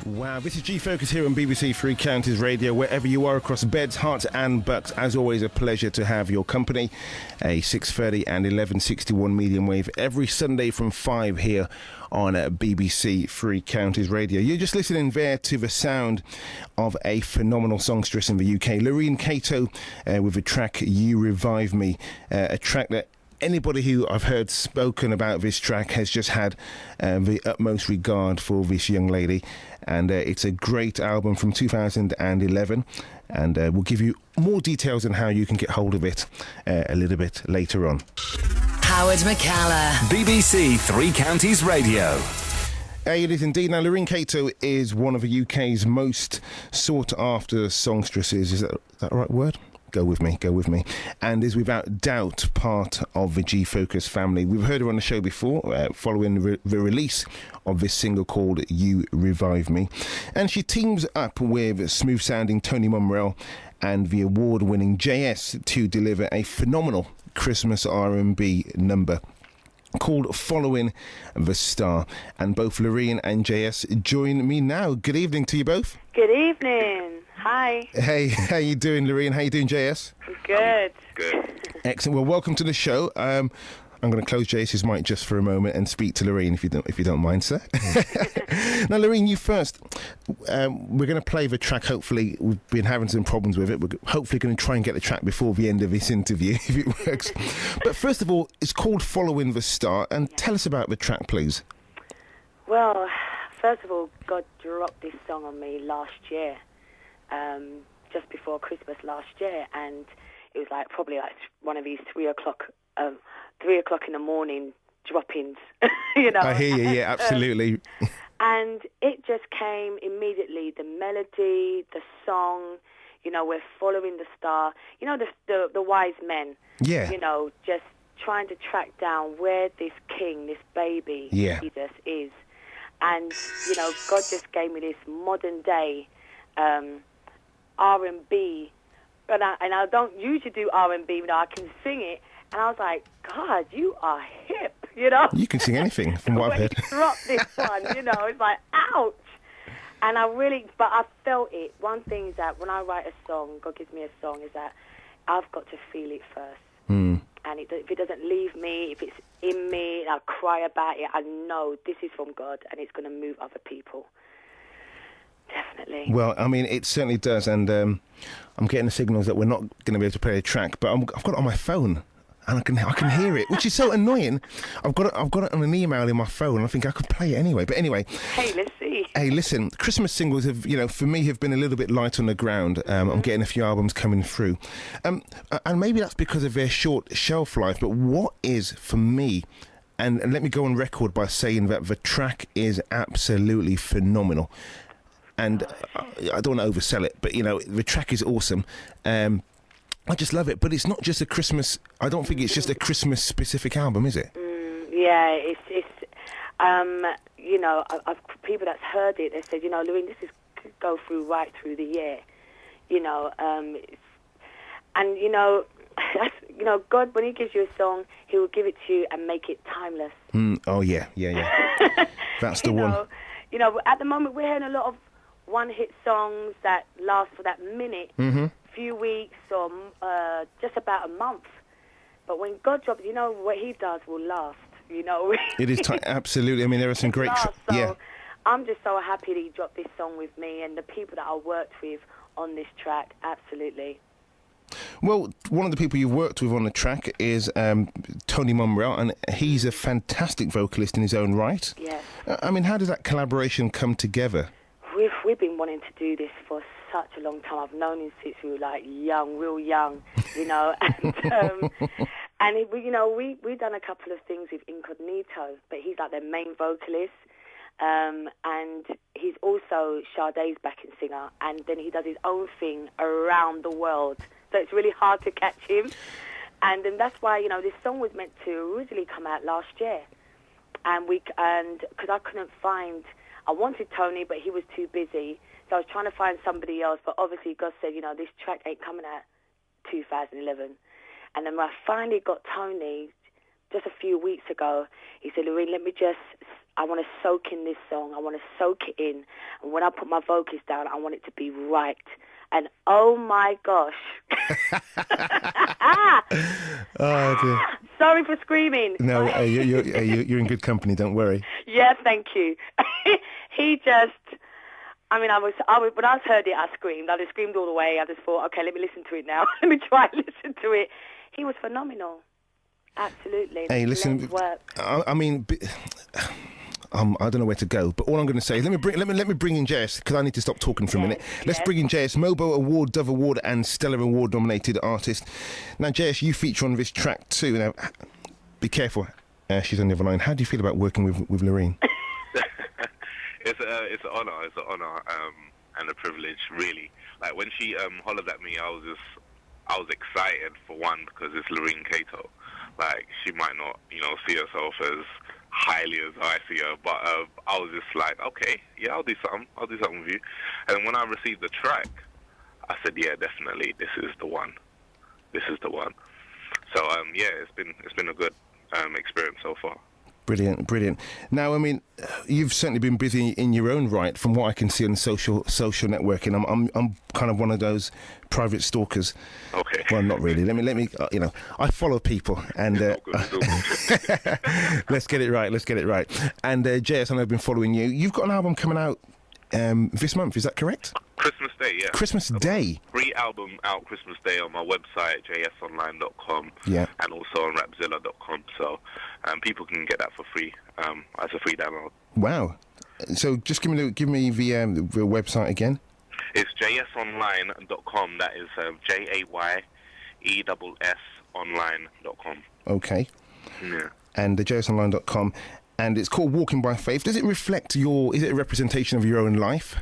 Wow, this is G-Focus here on BBC Three Counties Radio, wherever you are across beds, hearts and bucks. As always, a pleasure to have your company. A 6:30 and 11:61 medium wave every Sunday from 5 here on BBC Three Counties Radio. You're just listening there to the sound of a phenomenal songstress in the UK, Lurine Cato, with the track You Revive Me, a track that anybody who I've heard spoken about this track has just had the utmost regard for this young lady, and it's a great album from 2011, and we'll give you more details on how you can get hold of it a little bit later on. Howard McCalla, BBC Three Counties Radio. It is indeed. Now, Lurine Cato is one of the UK's most sought-after songstresses. Is that the right word? Go with me, and is without doubt part of the G-Focus family. We've heard her on the show before, following the release of this single called You Revive Me. And she teams up with smooth-sounding Tony Monreal and the award-winning JayEss to deliver a phenomenal Christmas R&B number called Following the Star. And both Lurine and JayEss join me now. Good evening to you both. Good evening. Hi. Hey, how you doing, Lurine? How you doing, JayEss? Good. Good. Excellent. Well, welcome to the show. I'm going to close JayEss's mic just for a moment and speak to Lurine, if you don't mind, sir. Now, Lurine, you first. We're going to play the track. Hopefully, we've been having some problems with it. We're hopefully going to try and get the track before the end of this interview, if it works. But first of all, it's called Following the Star, and tell us about the track, please. Well, first of all, God dropped this song on me last year. Just before Christmas last year, and it was probably one of these 3 o'clock in the morning drop-ins, you know. I hear you, yeah, absolutely. And it just came immediately. The melody, the song, you know, we're following the star. You know, the wise men. Yeah. You know, just trying to track down where this king, this baby, Jesus is. And you know, God just gave me this modern day R&B, and I don't usually do R&B, but I can sing it, and I was like, God, you are hip, you know? You can sing anything, from what I've heard. When he dropped this one, you know, it's like, ouch! And but I felt it. One thing is that when I write a song, God gives me a song, is that I've got to feel it first. And if it doesn't leave me, if it's in me, I'll cry about it, I know this is from God, and it's going to move other people. Definitely. Well, I mean, it certainly does, and I'm getting the signals that we're not going to be able to play a track, but I've got it on my phone, and I can hear it, which is so annoying. I've got it on an email in my phone, and I think I could play it anyway. But anyway, hey, let's see. Hey, listen, Christmas singles have, you know, for me, have been a little bit light on the ground. I'm getting a few albums coming through, and maybe that's because of their short shelf life. But what is for me? And let me go on record by saying that the track is absolutely phenomenal. And I don't want to oversell it, but, you know, the track is awesome. I just love it. But it's not just a Christmas... I don't think it's just a Christmas-specific album, is it? Yeah, it's you know, I've people that's heard it, they said, you know, Lurine, this could go through right through the year. You know, and, you know, you know, God, when he gives you a song, he will give it to you and make it timeless. Oh, yeah. That's the one. You know, at the moment, we're hearing a lot of one-hit songs that last for that minute, few weeks, or just about a month. But when God drops, you know, what he does will last, you know. It is absolutely. I mean, there are some great... So I'm just so happy that he dropped this song with me and the people that I worked with on this track, absolutely. Well, one of the people you've worked with on the track is Tony Monreal, and he's a fantastic vocalist in his own right. Yes. I mean, how does that collaboration come together? We've been wanting to do this for such a long time. I've known him since we were real young, you know. And you know, we've done a couple of things with Incognito, but he's like their main vocalist, and he's also Sade's backing singer, and then he does his own thing around the world. So it's really hard to catch him, and then that's why, you know, this song was meant to originally come out last year, and because I couldn't find. I wanted Tony, but he was too busy. So I was trying to find somebody else. But obviously God said, you know, this track ain't coming out 2011. And then when I finally got Tony, just a few weeks ago, he said, Lurine, let me just I want to soak in this song. I want to soak it in. And when I put my vocals down, I want it to be right. And oh my gosh. Oh, dear. Sorry for screaming. No, you're in good company, don't worry. Yeah, thank you. He just, I mean, I was when I heard it, I screamed. I just screamed all the way. I just thought, okay, let me listen to it now. Let me try and listen to it. He was phenomenal. Absolutely. Hey, listen, I mean, I don't know where to go, but all I'm going to say is let me bring in JayEss, because I need to stop talking for a minute. Let's bring in JayEss, Mobo Award, Dove Award, and Stellar Award nominated artist. Now, JayEss, you feature on this track too. Now, be careful. She's on the other line. How do you feel about working with Lurine? It's an honor. It's an honor and a privilege, really. Like when she hollered at me, I was excited for one because it's Lurine Cato. Like she might not, see herself as highly as I see her, but I was just like, okay, yeah, I'll do something with you. And when I received the track, I said, yeah, definitely, this is the one. So yeah, it's been a good experience so far. Brilliant. Now, I mean, you've certainly been busy in your own right, from what I can see on social networking. I'm kind of one of those private stalkers. Okay. Well, not really. Let me. I follow people, and let's get it right. And JayEss, I know I've been following you. You've got an album coming out this month. Is that correct? Christmas Day, yeah. Christmas Day. Free album out Christmas Day on my website, jayessonline.com, yeah, and also on rapzilla.com. So people can get that for free as a free download. Wow. So just give me the website again. It's jayessonline.com. That is JayEss online.com. Okay. Yeah. And jayessonline.com. And it's called Walking by Faith. Does it reflect is it a representation of your own life?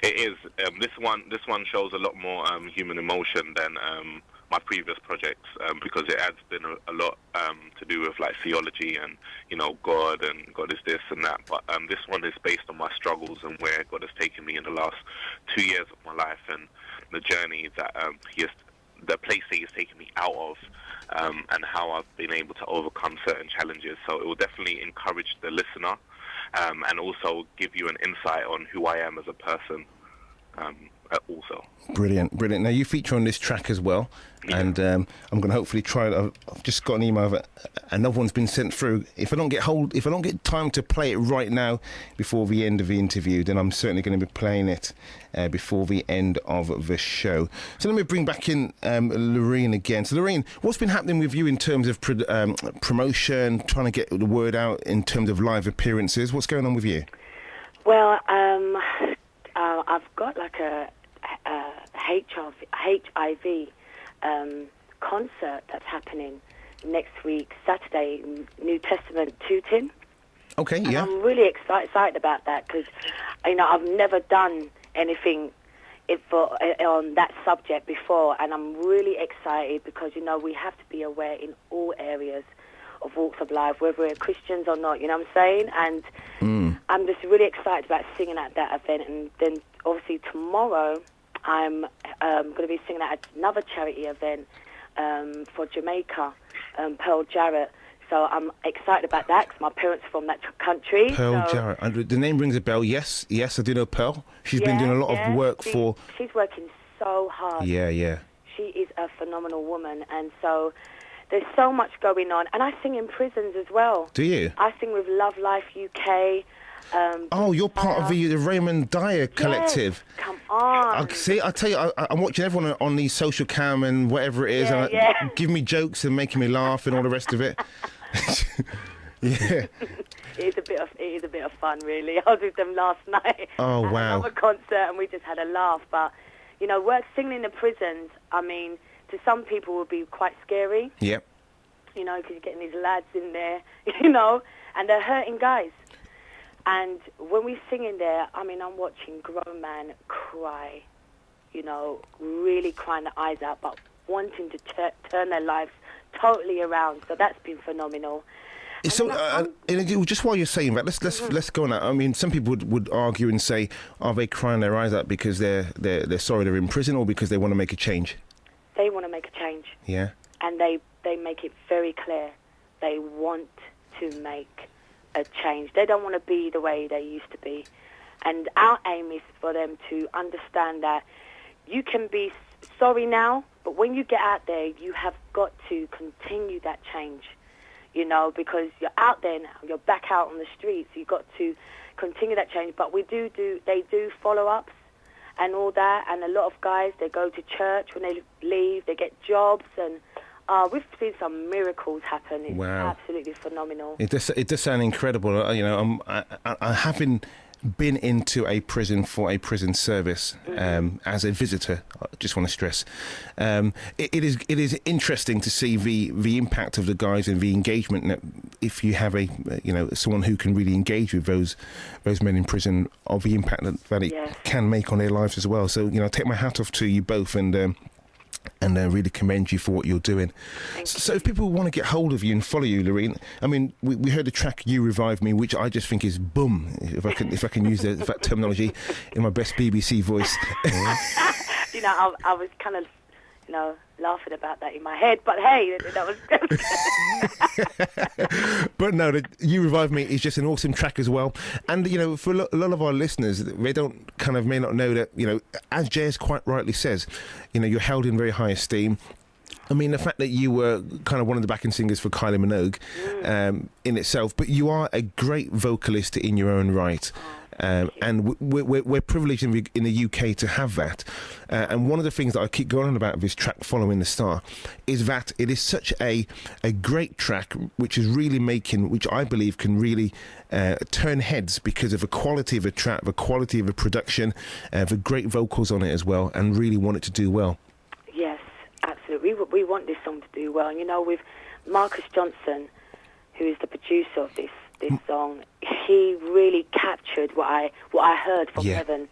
It is. This one shows a lot more human emotion than my previous projects because it has been a lot to do with like theology and God and God is this and that. But this one is based on my struggles and where God has taken me in the last 2 years of my life and the journey that the place that He has taken me out of. And how I've been able to overcome certain challenges. So it will definitely encourage the listener and also give you an insight on who I am as a person also. Brilliant. Now, you feature on this track as well, yeah. And I'm going to hopefully try it. I've just got an email that another one's been sent through. If I don't get time to play it right now before the end of the interview, then I'm certainly going to be playing it before the end of the show. So let me bring back in Lurine again. So Lurine, what's been happening with you in terms of promotion, trying to get the word out in terms of live appearances? What's going on with you? Well, I've got like a HIV concert that's happening next week, Saturday, New Testament Tooting. Okay, and yeah. I'm really excited about that because, I've never done anything on that subject before, and I'm really excited because, we have to be aware in all areas of walks of life, whether we're Christians or not, you know what I'm saying? And I'm just really excited about singing at that event. And then, obviously, tomorrow I'm going to be singing at another charity event for Jamaica, Pearl Jarrett. So I'm excited about that because my parents are from that country. Pearl Jarrett. The name rings a bell. Yes, I do know Pearl. She's been doing a lot of work for... She's working so hard. Yeah. She is a phenomenal woman. And so there's so much going on. And I sing in prisons as well. Do you? I sing with Love Life UK. You're part of the Raymond Dyer collective. Yes, come on. See, I tell you, I'm watching everyone on these social cam and whatever it is, give me jokes and making me laugh and all the rest of it. Yeah. It is a bit of fun, really. I was with them last night. Oh, wow. At another concert, and we just had a laugh. But, singing in the prisons, to some people would be quite scary. Yep. Because you're getting these lads in there, and they're hurting guys. And when we sing in there, I'm watching grown men cry, really crying their eyes out, but wanting to turn their lives totally around. So that's been phenomenal. So, just while you're saying that, let's go on that. Some people would argue and say, are they crying their eyes out because they're sorry they're in prison, or because they want to make a change? They want to make a change. Yeah. And they make it very clear they want to make a change. They don't want to be the way they used to be. And our aim is for them to understand that you can be sorry now, but when you get out there, you have got to continue that change, you know, because you're out there now, you're back out on the streets, you've got to continue that change. But they do follow-ups and all that, and a lot of guys, they go to church when they leave, they get jobs, and we've seen some miracles happen. It's absolutely phenomenal. It does sound incredible. You know, I haven't been into a prison for a prison service as a visitor. I just want to stress, it is interesting to see the impact of the guys and the engagement. If you have someone who can really engage with those men in prison, of the impact that it can make on their lives as well. So, you know, take my hat off to you both, and really commend you for what you're doing. So if people want to get hold of you and follow you, Lurine, I mean, we heard the track "You Revive Me," which I just think is boom. If I can use that terminology in my best BBC voice. You know, I was kind of, you know, laughing about that in my head, but hey, that was good. But no, "You Revive Me" is just an awesome track as well. And, you know, for a lot of our listeners, they may not know that, you know, as JayEss quite rightly says, you know, you're held in very high esteem. I mean, the fact that you were kind of one of the backing singers for Kylie Minogue in itself, but you are a great vocalist in your own right. And we're privileged in the UK to have that. And one of the things that I keep going on about this track, "Following the Star," is that it is such a great track, which I believe can really turn heads because of the quality of the track, the quality of the production, the great vocals on it as well, and really want it to do well. Yes, absolutely. We want this song to do well. And, you know, with Marcus Johnson, who is the producer of this song, he really captured what I heard from heaven.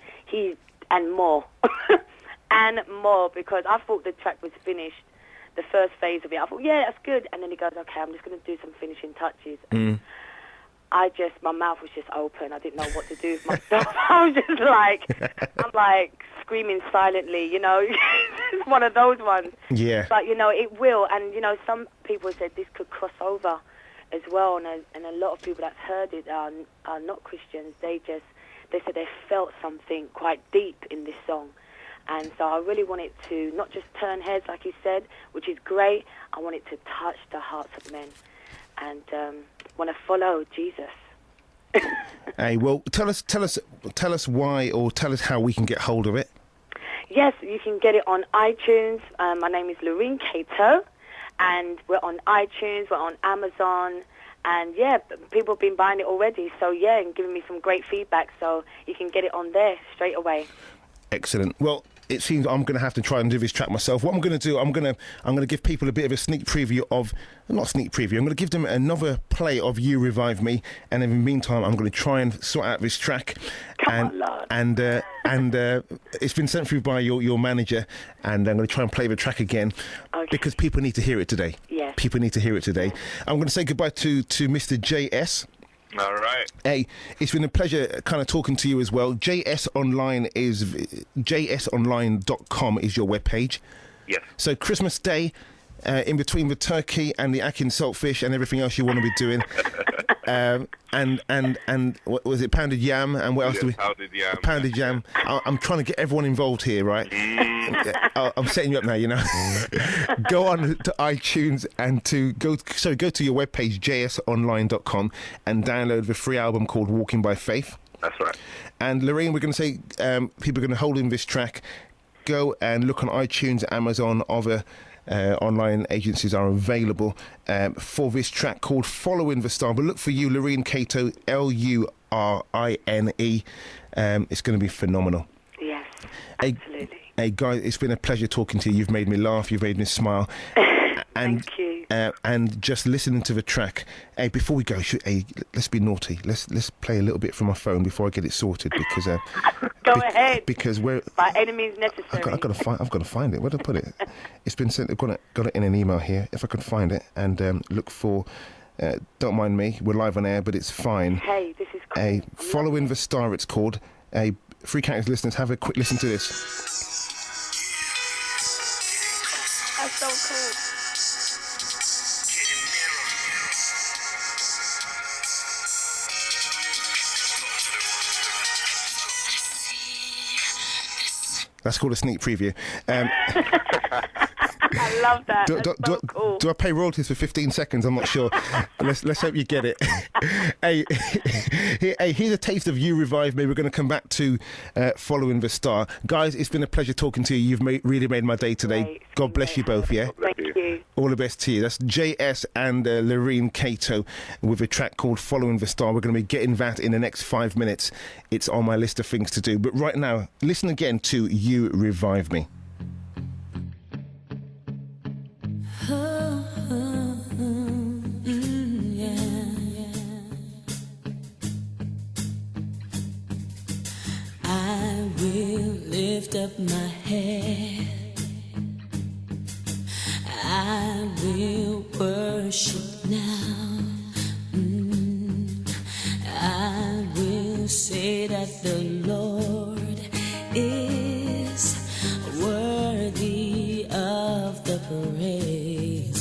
And more. And more, because I thought the track was finished, the first phase of it. I thought, yeah, that's good. And then he goes, okay, I'm just going to do some finishing touches. My mouth was just open. I didn't know what to do with myself. I was just I'm screaming silently, you know. It's one of those ones. Yeah. But, you know, it will. And, you know, some people said this could cross over as well, and a lot of people that's heard it are not Christians. They said they felt something quite deep in this song, and so I really want it to not just turn heads, like you said, which is great. I want it to touch the hearts of men, and want to follow Jesus. Hey, well, tell us why, or tell us how we can get hold of it. Yes, you can get it on iTunes. My name is Lurine Cato. And we're on iTunes, we're on Amazon, and people have been buying it already. So and giving me some great feedback. So you can get it on there straight away. Excellent. Well, it seems I'm going to have to try and do this track myself. What I'm going to do, I'm going to give people a bit of a sneak preview of, not sneak preview, I'm going to give them another play of "You Revive Me," and in the meantime, I'm going to try and sort out this track. And it's been sent through by your manager, and I'm going to try and play the track again because people need to hear it today. Yeah. People need to hear it today. I'm going to say goodbye to Mr. JayEss. All right. Hey, it's been a pleasure kind of talking to you as well. JayEss Online is jayessonline.com is your webpage. Yes. So Christmas Day, in between the turkey and the Akin saltfish and everything else you want to be doing, and what was it, pounded yam, and what else do we? Pounded yam. Pounded yam. I'm trying to get everyone involved here, right? I'm setting you up now, you know. Go on to iTunes and go to your webpage jayessonline.com and download the free album called "Walking by Faith." That's right. And Lurine, we're going to say people are going to hold in this track. Go and look on iTunes, Amazon, other online agencies are available for this track called "Following the Star." But look for you, Lurine Cato, Lurine. It's going to be phenomenal. Yes, absolutely. Hey, guys, it's been a pleasure talking to you. You've made me laugh. You've made me smile. And, thank you. And just listening to the track. Hey, before we go, let's be naughty. Let's play a little bit from my phone before I get it sorted, because go ahead. Because we're by any means necessary. I've got to find it. Where did I put it? It's been sent. I've got it in an email here. If I could find it and look for. Don't mind me. We're live on air, but it's fine. Hey, this is cool. Following the Star. It's called. Free Counties listeners, have a quick listen to this. That's so cool. That's called a sneak preview. I love that. Cool. Do I pay royalties for 15 seconds? I'm not sure. let's hope you get it. Hey, here's a taste of You Revive Me. We're going to come back to Following the Star. Guys, it's been a pleasure talking to you. You've really made my day today. Great. God bless you both, yeah? Thank you. All the best to you. That's JayEss and Lurine Cato with a track called Following the Star. We're going to be getting that in the next 5 minutes. It's on my list of things to do. But right now, listen again to You Revive Me. I will lift up my head. I will worship now. I will say that the Lord is worthy of the praise.